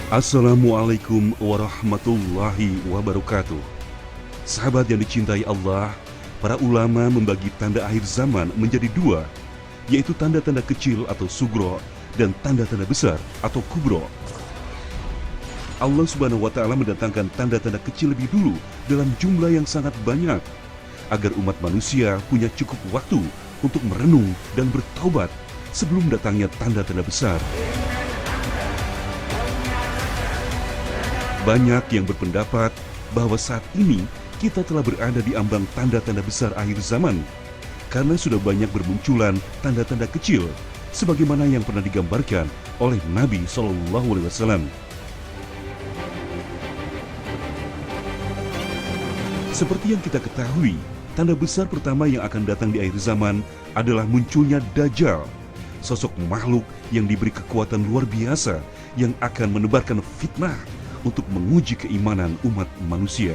Assalamualaikum warahmatullahi wabarakatuh. Sahabat yang dicintai Allah, para ulama membagi tanda akhir zaman menjadi dua, yaitu tanda-tanda kecil atau sugro dan tanda-tanda besar atau kubro. Allah Subhanahu wa Ta'ala mendatangkan tanda-tanda kecil lebih dulu dalam jumlah yang sangat banyak, agar umat manusia punya cukup waktu untuk merenung dan bertaubat sebelum datangnya tanda-tanda besar. Banyak yang berpendapat bahwa saat ini kita telah berada di ambang tanda-tanda besar akhir zaman, karena sudah banyak bermunculan tanda-tanda kecil, sebagaimana yang pernah digambarkan oleh Nabi SAW. Seperti yang kita ketahui, tanda besar pertama yang akan datang di akhir zaman adalah munculnya Dajjal, sosok makhluk yang diberi kekuatan luar biasa yang akan menebarkan fitnah untuk menguji keimanan umat manusia.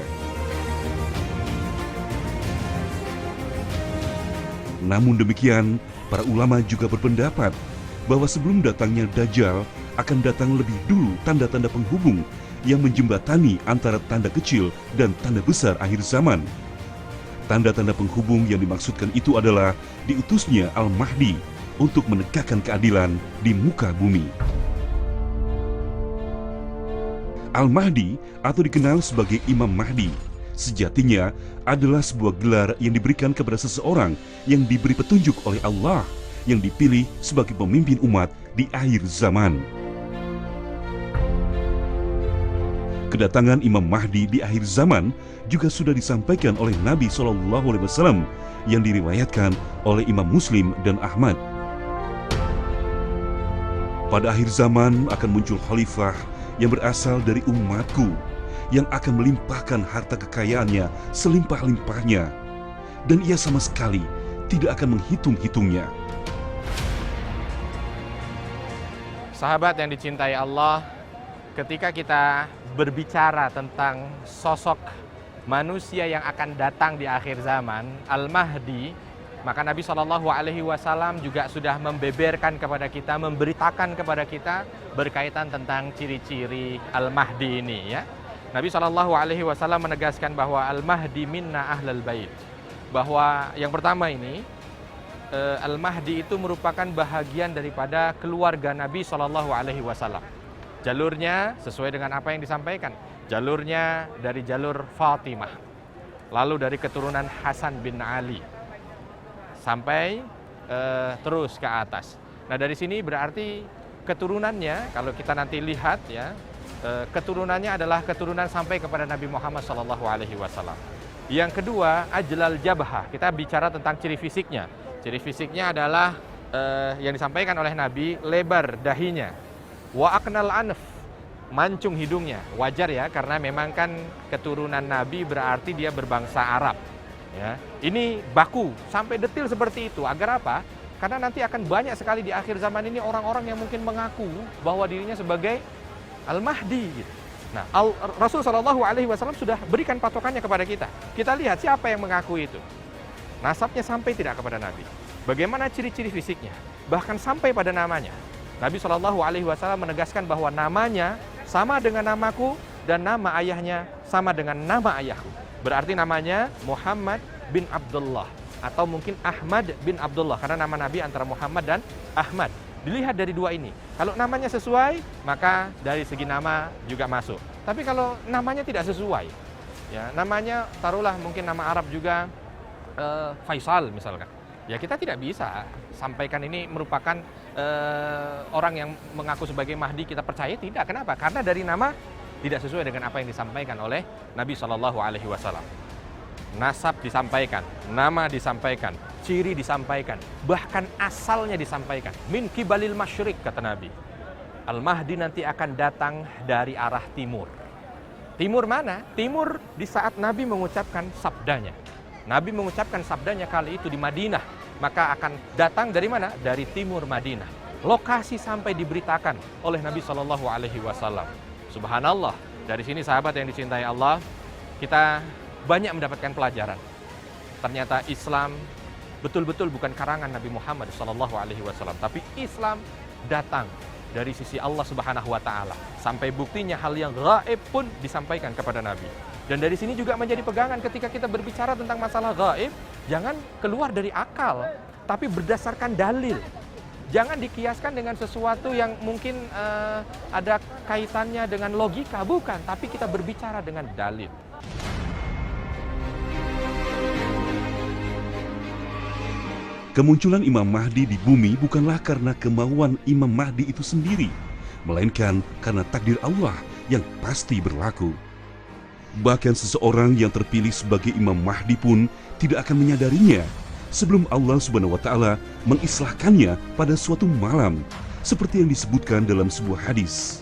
Namun demikian, para ulama juga berpendapat bahwa sebelum datangnya Dajjal akan datang lebih dulu tanda-tanda penghubung yang menjembatani antara tanda kecil dan tanda besar akhir zaman. Tanda-tanda penghubung yang dimaksudkan itu adalah diutusnya Al-Mahdi untuk menegakkan keadilan di muka bumi. Al-Mahdi atau dikenal sebagai Imam Mahdi sejatinya adalah sebuah gelar yang diberikan kepada seseorang yang diberi petunjuk oleh Allah, yang dipilih sebagai pemimpin umat di akhir zaman. Kedatangan Imam Mahdi di akhir zaman juga sudah disampaikan oleh Nabi SAW yang diriwayatkan oleh Imam Muslim dan Ahmad. Pada akhir zaman akan muncul khalifah yang berasal dari umatku, yang akan melimpahkan harta kekayaannya selimpah-limpahnya, dan ia sama sekali tidak akan menghitung-hitungnya. Sahabat yang dicintai Allah, ketika kita berbicara tentang sosok manusia yang akan datang di akhir zaman, Al-Mahdi, maka Nabi SAW juga sudah membeberkan kepada kita, memberitakan kepada kita berkaitan tentang ciri-ciri Al-Mahdi ini, ya. Nabi SAW menegaskan bahwa Al-Mahdi minna ahlal bait, bahwa yang pertama ini Al-Mahdi itu merupakan bahagian daripada keluarga Nabi SAW. Jalurnya sesuai dengan apa yang disampaikan, jalurnya dari jalur Fatimah, lalu dari keturunan Hasan bin Ali, sampai terus ke atas. Nah, dari sini berarti keturunannya, kalau kita nanti lihat ya, keturunannya adalah keturunan sampai kepada Nabi Muhammad SAW. Yang kedua, ajlal jabhah. Kita bicara tentang ciri fisiknya. Ciri fisiknya adalah yang disampaikan oleh Nabi, lebar dahinya. Wa aknal anf, mancung hidungnya. Wajar ya, karena memang kan keturunan Nabi berarti dia berbangsa Arab. Ya, ini baku sampai detil seperti itu. Agar apa? Karena nanti akan banyak sekali di akhir zaman ini orang-orang yang mungkin mengaku bahwa dirinya sebagai Al-Mahdi. Nah, Rasul SAW sudah berikan patokannya kepada kita. Kita lihat siapa yang mengaku itu. Nasabnya sampai tidak kepada Nabi. Bagaimana ciri-ciri fisiknya? Bahkan sampai pada namanya. Nabi SAW menegaskan bahwa namanya sama dengan namaku dan nama ayahnya sama dengan nama ayahku. Berarti namanya Muhammad bin Abdullah, atau mungkin Ahmad bin Abdullah, karena nama Nabi antara Muhammad dan Ahmad. Dilihat dari dua ini. Kalau namanya sesuai, maka dari segi nama juga masuk. Tapi kalau namanya tidak sesuai, ya namanya taruhlah mungkin nama Arab juga Faisal misalkan, ya kita tidak bisa sampaikan ini merupakan orang yang mengaku sebagai Mahdi, kita percaya tidak. Kenapa? Karena dari nama tidak sesuai dengan apa yang disampaikan oleh Nabi SAW. Nasab disampaikan, nama disampaikan, ciri disampaikan, bahkan asalnya disampaikan. Min kibalil masyriq, kata Nabi. Al-Mahdi nanti akan datang dari arah timur. Timur mana? Timur di saat Nabi mengucapkan sabdanya. Nabi mengucapkan sabdanya kali itu di Madinah, maka akan datang dari mana? Dari timur Madinah. Lokasi sampai diberitakan oleh Nabi SAW. Subhanallah, dari sini sahabat yang dicintai Allah, kita banyak mendapatkan pelajaran. Ternyata Islam betul-betul bukan karangan Nabi Muhammad SAW, tapi Islam datang dari sisi Allah Subhanahu wa taala. Sampai buktinya hal yang gaib pun disampaikan kepada Nabi. Dan dari sini juga menjadi pegangan ketika kita berbicara tentang masalah gaib, jangan keluar dari akal, tapi berdasarkan dalil. Jangan dikiaskan dengan sesuatu yang mungkin ada kaitannya dengan logika, bukan, tapi kita berbicara dengan dalil. Kemunculan Imam Mahdi di bumi bukanlah karena kemauan Imam Mahdi itu sendiri, melainkan karena takdir Allah yang pasti berlaku. Bahkan seseorang yang terpilih sebagai Imam Mahdi pun tidak akan menyadarinya sebelum Allah Subhanahu wa taala mengislahkannya pada suatu malam, seperti yang disebutkan dalam sebuah hadis.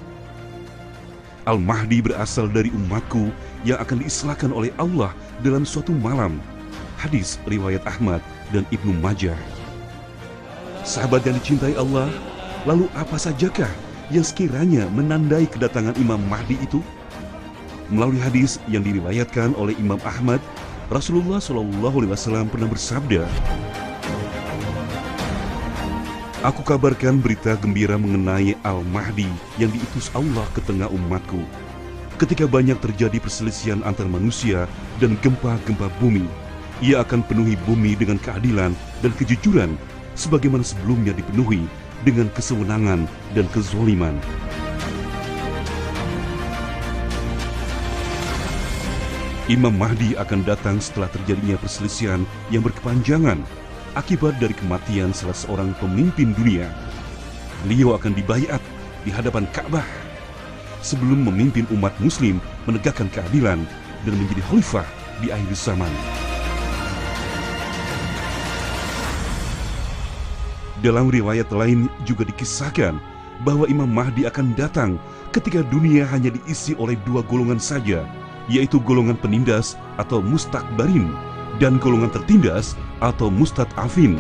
Al-Mahdi berasal dari umatku yang akan diislahkan oleh Allah dalam suatu malam. Hadis riwayat Ahmad dan Ibnu Majah. Sahabat yang dicintai Allah, lalu apa sajakah yang sekiranya menandai kedatangan Imam Mahdi itu? Melalui hadis yang diriwayatkan oleh Imam Ahmad, Rasulullah SAW pernah bersabda, "Aku kabarkan berita gembira mengenai Al-Mahdi yang diutus Allah ke tengah umatku. Ketika banyak terjadi perselisihan antar manusia dan gempa-gempa bumi, ia akan penuhi bumi dengan keadilan dan kejujuran, sebagaimana sebelumnya dipenuhi dengan kesewenangan dan kezoliman." Imam Mahdi akan datang setelah terjadinya perselisihan yang berkepanjangan akibat dari kematian salah seorang pemimpin dunia. Beliau akan dibaiat di hadapan Ka'bah sebelum memimpin umat muslim menegakkan keadilan dan menjadi khalifah di akhir zaman. Dalam riwayat lain juga dikisahkan bahwa Imam Mahdi akan datang ketika dunia hanya diisi oleh dua golongan saja, yaitu golongan penindas atau mustakbarin dan golongan tertindas atau mustad'afin,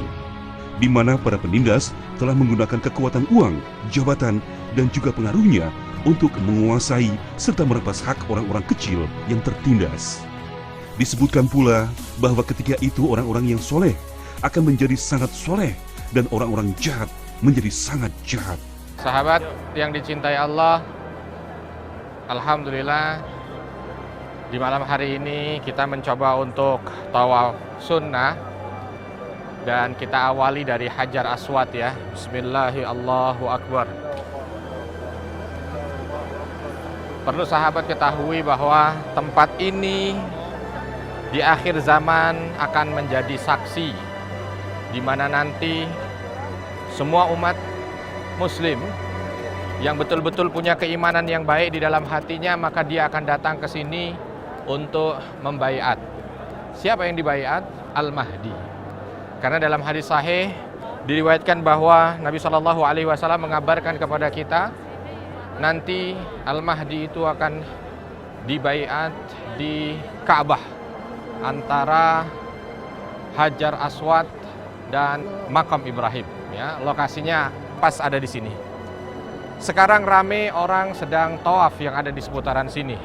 di mana para penindas telah menggunakan kekuatan uang, jabatan, dan juga pengaruhnya untuk menguasai serta merampas hak orang-orang kecil yang tertindas. Disebutkan pula bahwa ketika itu orang-orang yang soleh akan menjadi sangat soleh dan orang-orang jahat menjadi sangat jahat. Sahabat yang dicintai Allah, alhamdulillah di malam hari ini kita mencoba untuk tawaf sunnah dan kita awali dari Hajar Aswad ya. Bismillahirrahmanirrahim, Allahu Akbar. Perlu sahabat ketahui bahwa tempat ini di akhir zaman akan menjadi saksi di mana nanti semua umat muslim yang betul-betul punya keimanan yang baik di dalam hatinya, maka dia akan datang ke sini untuk membaiat. Siapa yang dibaiat? Al-Mahdi. Karena dalam hadis sahih diriwayatkan bahwa Nabi SAW mengabarkan kepada kita nanti Al-Mahdi itu akan dibaiat di Ka'bah antara Hajar Aswad dan Makam Ibrahim ya. Lokasinya pas ada di sini. Sekarang rame orang sedang tawaf yang ada di seputaran sini.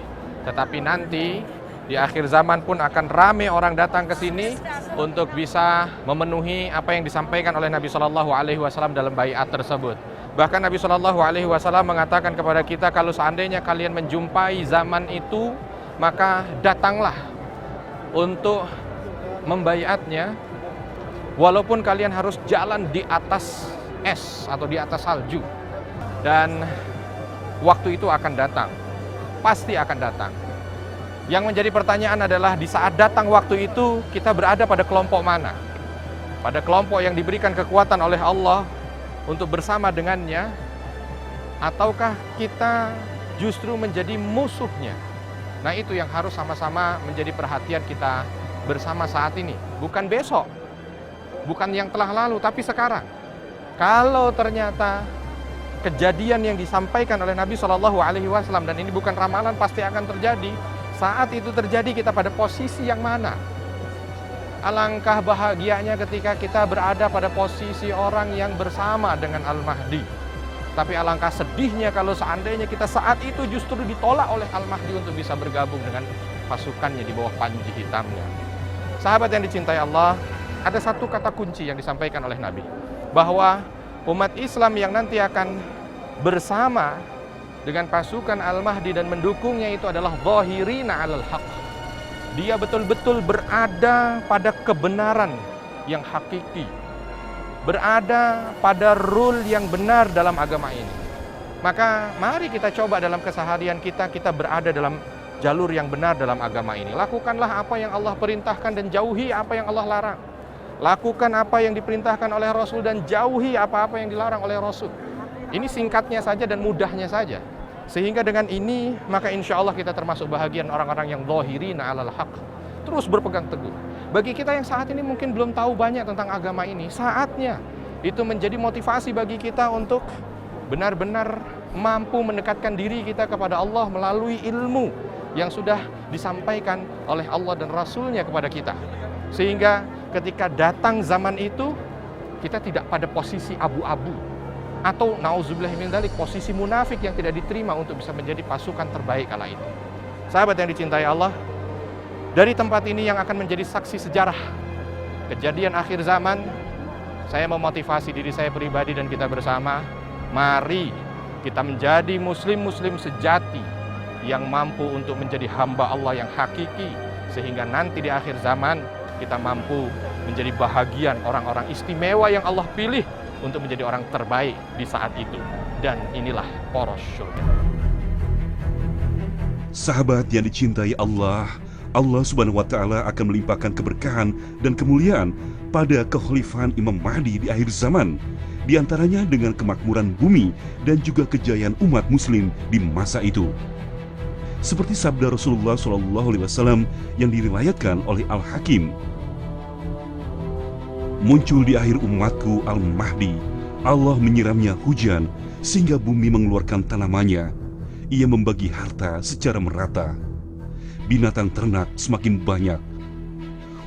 Tetapi nanti di akhir zaman pun akan rame orang datang ke sini untuk bisa memenuhi apa yang disampaikan oleh Nabi SAW dalam baiat tersebut. Bahkan Nabi SAW mengatakan kepada kita, kalau seandainya kalian menjumpai zaman itu, maka datanglah untuk membaiatnya, walaupun kalian harus jalan di atas es atau di atas salju. Dan waktu itu akan datang, pasti akan datang. Yang menjadi pertanyaan adalah di saat datang waktu itu kita berada pada kelompok mana? Pada kelompok yang diberikan kekuatan oleh Allah untuk bersama dengannya, ataukah kita justru menjadi musuhnya? Nah, itu yang harus sama-sama menjadi perhatian kita bersama saat ini. Bukan besok, bukan yang telah lalu, tapi sekarang. Kalau ternyata kejadian yang disampaikan oleh Nabi SAW, dan ini bukan ramalan, pasti akan terjadi. Saat itu terjadi, kita pada posisi yang mana? Alangkah bahagianya ketika kita berada pada posisi orang yang bersama dengan Al-Mahdi. Tapi alangkah sedihnya kalau seandainya kita saat itu justru ditolak oleh Al-Mahdi untuk bisa bergabung dengan pasukannya di bawah panji hitamnya. Sahabat yang dicintai Allah, ada satu kata kunci yang disampaikan oleh Nabi, bahwa umat Islam yang nanti akan bersama dengan pasukan Al-Mahdi dan mendukungnya itu adalah zahirina 'alal haqq. Dia betul-betul berada pada kebenaran yang hakiki, berada pada rule yang benar dalam agama ini. Maka mari kita coba dalam keseharian kita berada dalam jalur yang benar dalam agama ini. Lakukanlah apa yang Allah perintahkan dan jauhi apa yang Allah larang. Lakukan apa yang diperintahkan oleh Rasul dan jauhi apa-apa yang dilarang oleh Rasul. Ini singkatnya saja dan mudahnya saja. Sehingga dengan ini maka insya Allah kita termasuk bahagian orang-orang yang zahirina 'alal haqq. Terus berpegang teguh. Bagi kita yang saat ini mungkin belum tahu banyak tentang agama ini, saatnya itu menjadi motivasi bagi kita untuk benar-benar mampu mendekatkan diri kita kepada Allah melalui ilmu yang sudah disampaikan oleh Allah dan Rasul-Nya kepada kita. Sehingga ketika datang zaman itu, kita tidak pada posisi abu-abu atau nauzubillah min dzalik posisi munafik yang tidak diterima untuk bisa menjadi pasukan terbaik kala itu. Sahabat yang dicintai Allah, dari tempat ini yang akan menjadi saksi sejarah kejadian akhir zaman, saya memotivasi diri saya pribadi dan kita bersama, mari kita menjadi muslim-muslim sejati yang mampu untuk menjadi hamba Allah yang hakiki, sehingga nanti di akhir zaman kita mampu menjadi bahagian orang-orang istimewa yang Allah pilih untuk menjadi orang terbaik di saat itu. Dan inilah poros surga. Sahabat yang dicintai Allah, Allah Subhanahu wa Ta'ala akan melimpahkan keberkahan dan kemuliaan pada kekhalifahan Imam Mahdi di akhir zaman, di antaranya dengan kemakmuran bumi dan juga kejayaan umat Muslim di masa itu. Seperti sabda Rasulullah SAW yang diriwayatkan oleh Al-Hakim, muncul di akhir umatku Al-Mahdi, Allah menyiramnya hujan sehingga bumi mengeluarkan tanamannya. Ia membagi harta secara merata. Binatang ternak semakin banyak.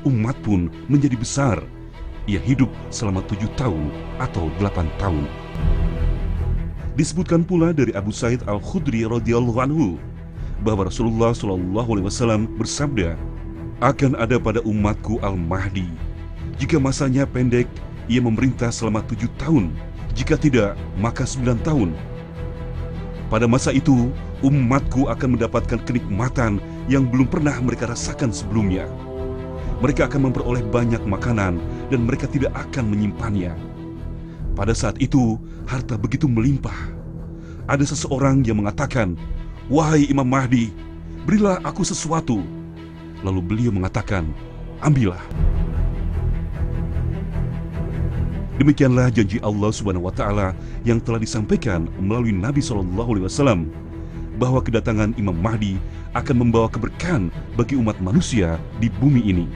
Umat pun menjadi besar. Ia hidup selama 7 tahun atau 8 tahun. Disebutkan pula dari Abu Sa'id Al-Khudri radhiyallahu anhu bahwa Rasulullah SAW bersabda, akan ada pada umatku Al-Mahdi. Jika masanya pendek, ia memerintah selama 7 tahun. Jika tidak, maka 9 tahun. Pada masa itu, umatku akan mendapatkan kenikmatan yang belum pernah mereka rasakan sebelumnya. Mereka akan memperoleh banyak makanan dan mereka tidak akan menyimpannya. Pada saat itu, harta begitu melimpah. Ada seseorang yang mengatakan, "Wahai Imam Mahdi, berilah aku sesuatu." Lalu beliau mengatakan, "Ambillah." Demikianlah janji Allah Subhanahu wa Ta'ala yang telah disampaikan melalui Nabi SAW bahwa kedatangan Imam Mahdi akan membawa keberkahan bagi umat manusia di bumi ini.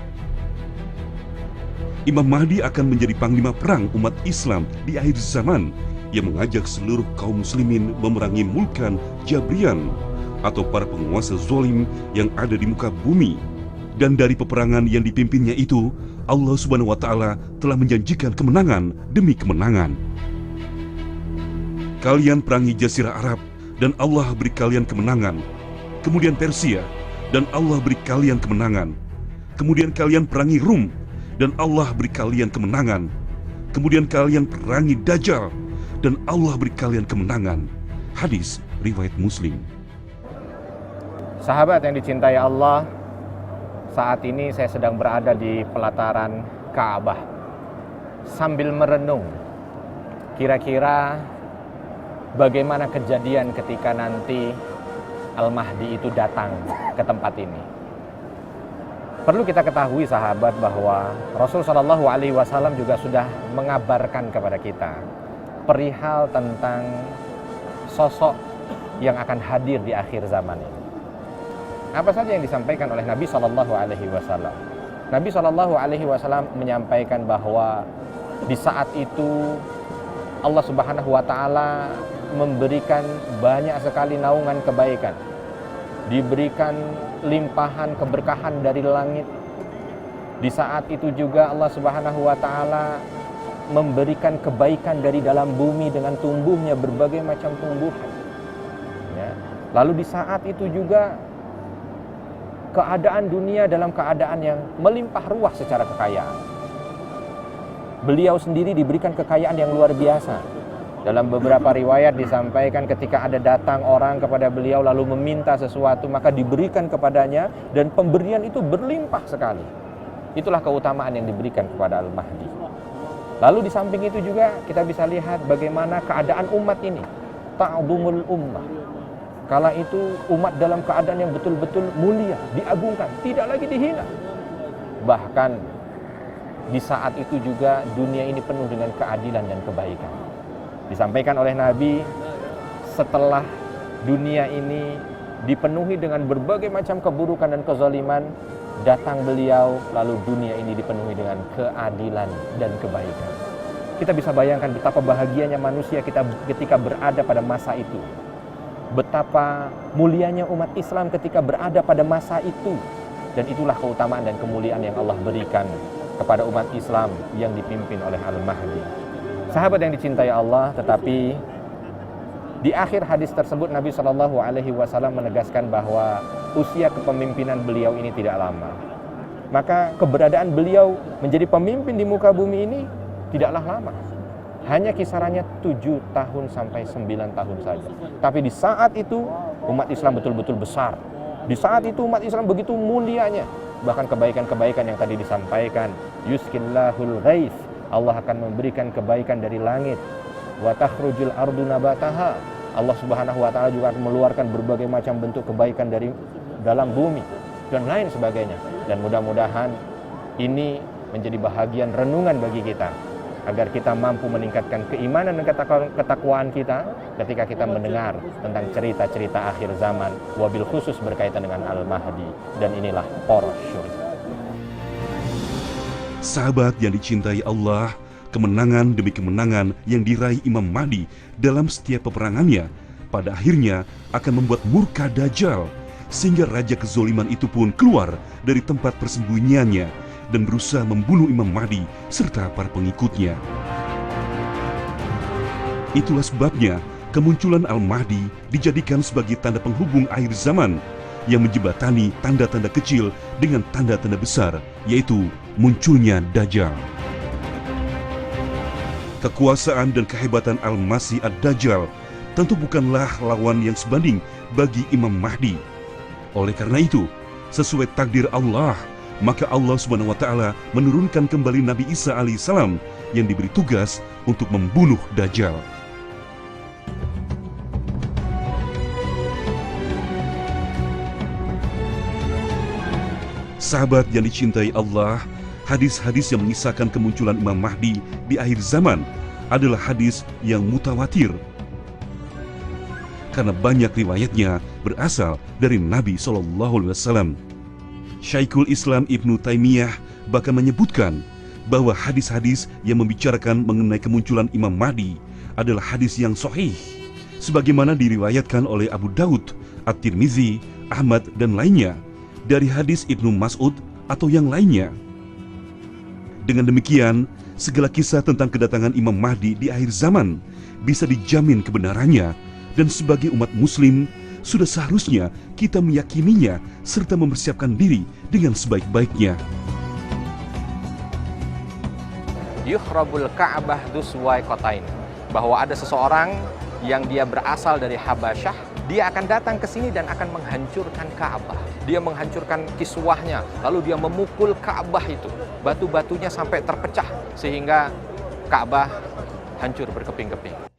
Imam Mahdi akan menjadi panglima perang umat Islam di akhir zaman yang mengajak seluruh kaum muslimin memerangi mulkan Jabrian atau para penguasa zalim yang ada di muka bumi. Dan dari peperangan yang dipimpinnya itu, Allah Subhanahu wa Ta'ala telah menjanjikan kemenangan demi kemenangan. Kalian perangi Jazirah Arab dan Allah beri kalian kemenangan. Kemudian Persia dan Allah beri kalian kemenangan. Kemudian kalian perangi Rum dan Allah beri kalian kemenangan. Kemudian kalian perangi Dajjal dan Allah beri kalian kemenangan. Hadis riwayat Muslim. Sahabat yang dicintai Allah, saat ini saya sedang berada di pelataran Ka'bah sambil merenung kira-kira bagaimana kejadian ketika nanti Al-Mahdi itu datang ke tempat ini. Perlu kita ketahui sahabat bahwa Rasul Shallallahu Alaihi Wasallam juga sudah mengabarkan kepada kita perihal tentang sosok yang akan hadir di akhir zaman ini. Apa saja yang disampaikan oleh Nabi Shallallahu Alaihi Wasallam? Nabi Shallallahu Alaihi Wasallam menyampaikan bahwa di saat itu Allah Subhanahu Wa Taala memberikan banyak sekali naungan kebaikan, diberikan limpahan keberkahan dari langit. Di saat itu juga Allah Subhanahu Wa Taala memberikan kebaikan dari dalam bumi dengan tumbuhnya berbagai macam tumbuhan. Ya. Lalu di saat itu juga keadaan dunia dalam keadaan yang melimpah ruah secara kekayaan. Beliau sendiri diberikan kekayaan yang luar biasa. Dalam beberapa riwayat disampaikan ketika ada datang orang kepada beliau lalu meminta sesuatu, maka diberikan kepadanya dan pemberian itu berlimpah sekali. Itulah keutamaan yang diberikan kepada Al-Mahdi. Lalu di samping itu juga kita bisa lihat bagaimana keadaan umat ini. Ta'zumul ummah. Kala itu umat dalam keadaan yang betul-betul mulia, diagungkan, tidak lagi dihina. Bahkan di saat itu juga dunia ini penuh dengan keadilan dan kebaikan. Disampaikan oleh Nabi, setelah dunia ini dipenuhi dengan berbagai macam keburukan dan kezaliman, datang beliau, lalu dunia ini dipenuhi dengan keadilan dan kebaikan. Kita bisa bayangkan betapa bahagianya manusia kita ketika berada pada masa itu. Betapa mulianya umat Islam ketika berada pada masa itu. Dan itulah keutamaan dan kemuliaan yang Allah berikan kepada umat Islam yang dipimpin oleh Al-Mahdi. Sahabat yang dicintai Allah, tetapi di akhir hadis tersebut Nabi Shallallahu Alaihi Wasallam menegaskan bahwa usia kepemimpinan beliau ini tidak lama. Maka keberadaan beliau menjadi pemimpin di muka bumi ini tidaklah lama. Hanya kisarannya 7 tahun sampai 9 tahun saja. Tapi di saat itu umat Islam betul-betul besar. Di saat itu umat Islam begitu mulianya. Bahkan kebaikan-kebaikan yang tadi disampaikan, yuskillahul ghais, Allah akan memberikan kebaikan dari langit. Wa takhrujul ardu nabataha. Allah Subhanahu wa taala juga akan mengeluarkan berbagai macam bentuk kebaikan dari dalam bumi dan lain sebagainya. Dan mudah-mudahan ini menjadi bahagian renungan bagi kita agar kita mampu meningkatkan keimanan dan ketakwaan kita ketika kita mendengar tentang cerita-cerita akhir zaman, wabil khusus berkaitan dengan Al-Mahdi. Dan inilah poros syurga. Sahabat yang dicintai Allah, kemenangan demi kemenangan yang diraih Imam Mahdi dalam setiap peperangannya pada akhirnya akan membuat murka Dajjal, sehingga raja kezoliman itu pun keluar dari tempat persembunyiannya dan berusaha membunuh Imam Mahdi serta para pengikutnya. Itulah sebabnya kemunculan Al-Mahdi dijadikan sebagai tanda penghubung akhir zaman yang menjembatani tanda-tanda kecil dengan tanda-tanda besar, yaitu munculnya Dajjal. Kekuasaan dan kehebatan Al-Masih Ad-Dajjal tentu bukanlah lawan yang sebanding bagi Imam Mahdi. Oleh karena itu, sesuai takdir Allah, maka Allah Subhanahu wa taala menurunkan kembali Nabi Isa alaihissalam yang diberi tugas untuk membunuh Dajjal. Sahabat yang dicintai Allah, hadis-hadis yang mengisahkan kemunculan Imam Mahdi di akhir zaman adalah hadis yang mutawatir. Karena banyak riwayatnya berasal dari Nabi SAW. Syekhul Islam Ibnu Taimiyah bahkan menyebutkan bahwa hadis-hadis yang membicarakan mengenai kemunculan Imam Mahdi adalah hadis yang sahih, sebagaimana diriwayatkan oleh Abu Daud, At-Tirmizi, Ahmad, dan lainnya, dari hadis Ibnu Mas'ud atau yang lainnya. Dengan demikian, segala kisah tentang kedatangan Imam Mahdi di akhir zaman bisa dijamin kebenarannya, dan sebagai umat muslim sudah seharusnya kita meyakininya serta mempersiapkan diri dengan sebaik-baiknya. Yukhrabul Ka'bah duswai qatain, bahwa ada seseorang yang dia berasal dari Habasyah, dia akan datang ke sini dan akan menghancurkan Ka'bah. Dia menghancurkan kiswahnya, lalu dia memukul Ka'bah itu. Batu-batunya sampai terpecah sehingga Ka'bah hancur berkeping-keping.